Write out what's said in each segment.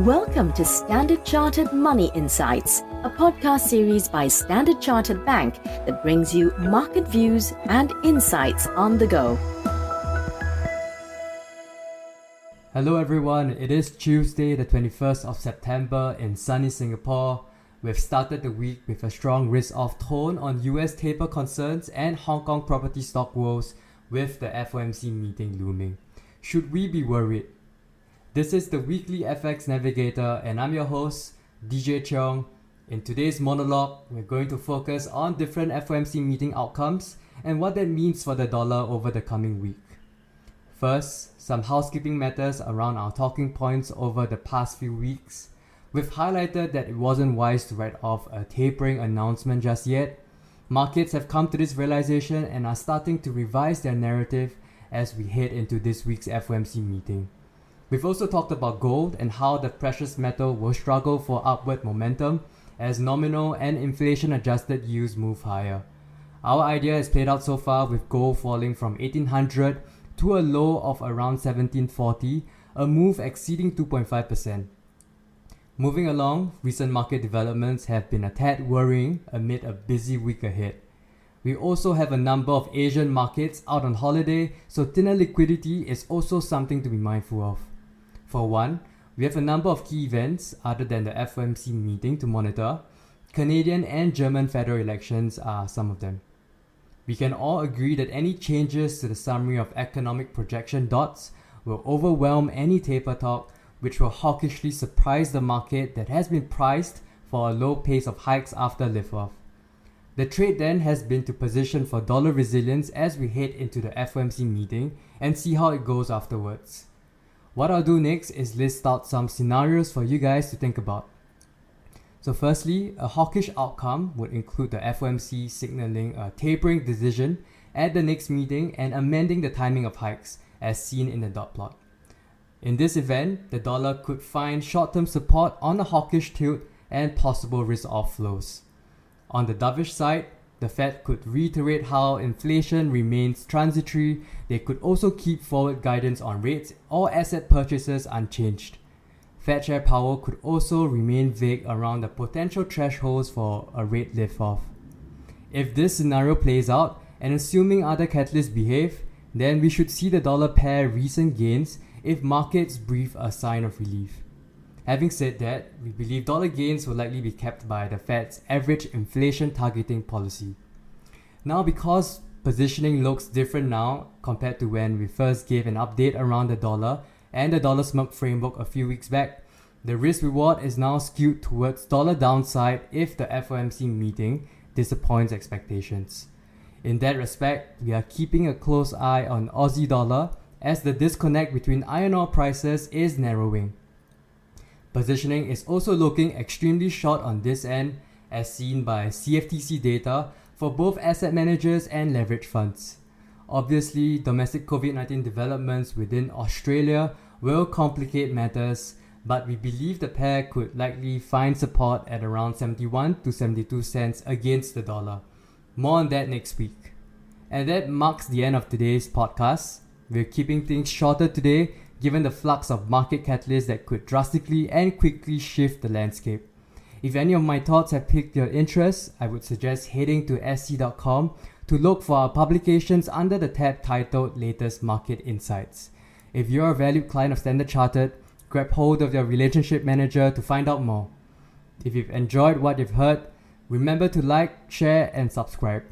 Welcome to Standard Chartered Money Insights, a podcast series by Standard Chartered Bank that brings you market views and insights on the go. Hello everyone, it is Tuesday the 21st of September in sunny Singapore. We've started the week with a strong risk-off tone on US taper concerns and Hong Kong property stock woes with the FOMC meeting looming. Should we be worried? This is the weekly FX Navigator and I'm your host, DJ Cheong. In today's monologue, we're going to focus on different FOMC meeting outcomes and what that means for the dollar over the coming week. First, some housekeeping matters around our talking points over the past few weeks. We've highlighted that it wasn't wise to write off a tapering announcement just yet. Markets have come to this realization and are starting to revise their narrative as we head into this week's FOMC meeting. We've also talked about gold and how the precious metal will struggle for upward momentum as nominal and inflation-adjusted yields move higher. Our idea has played out so far with gold falling from 1800 to a low of around 1740, a move exceeding 2.5%. Moving along, recent market developments have been a tad worrying amid a busy week ahead. We also have a number of Asian markets out on holiday, so thinner liquidity is also something to be mindful of. For one, we have a number of key events other than the FOMC meeting to monitor. Canadian and German federal elections are some of them. We can all agree that any changes to the summary of economic projection dots will overwhelm any taper talk, which will hawkishly surprise the market that has been priced for a low pace of hikes after liftoff. The trade then has been to position for dollar resilience as we head into the FOMC meeting and see how it goes afterwards. What I'll do next is list out some scenarios for you guys to think about. So firstly, a hawkish outcome would include the FOMC signaling a tapering decision at the next meeting and amending the timing of hikes as seen in the dot plot. In this event, the dollar could find short-term support on a hawkish tilt and possible risk-off flows. On the dovish side, the Fed could reiterate how inflation remains transitory. They could also keep forward guidance on rates or asset purchases unchanged. Fed Chair Powell could also remain vague around the potential thresholds for a rate lift-off. If this scenario plays out, and assuming other catalysts behave, then we should see the dollar pair recent gains if markets breathe a sign of relief. Having said that, we believe dollar gains will likely be kept by the Fed's average inflation targeting policy. Now, because positioning looks different now compared to when we first gave an update around the dollar and the dollar smoke framework a few weeks back, the risk reward is now skewed towards dollar downside if the FOMC meeting disappoints expectations. In that respect, we are keeping a close eye on Aussie dollar as the disconnect between iron ore prices is narrowing. Positioning is also looking extremely short on this end, as seen by CFTC data for both asset managers and leverage funds. Obviously, domestic COVID-19 developments within Australia will complicate matters, but we believe the pair could likely find support at around 71 to 72 cents against the dollar. More on that next week. And that marks the end of today's podcast. We're keeping things shorter today, given the flux of market catalysts that could drastically and quickly shift the landscape. If any of my thoughts have piqued your interest, I would suggest heading to sc.com to look for our publications under the tab titled Latest Market Insights. If you're a valued client of Standard Chartered, grab hold of your relationship manager to find out more. If you've enjoyed what you've heard, remember to like, share, and subscribe.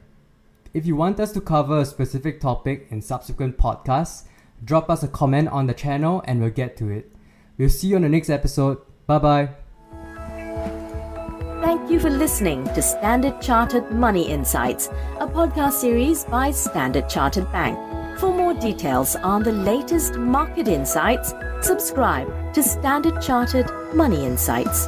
If you want us to cover a specific topic in subsequent podcasts, drop us a comment on the channel and we'll get to it. We'll see you on the next episode. Bye-bye. Thank you for listening to Standard Chartered Money Insights, a podcast series by Standard Chartered Bank. For more details on the latest market insights, subscribe to Standard Chartered Money Insights.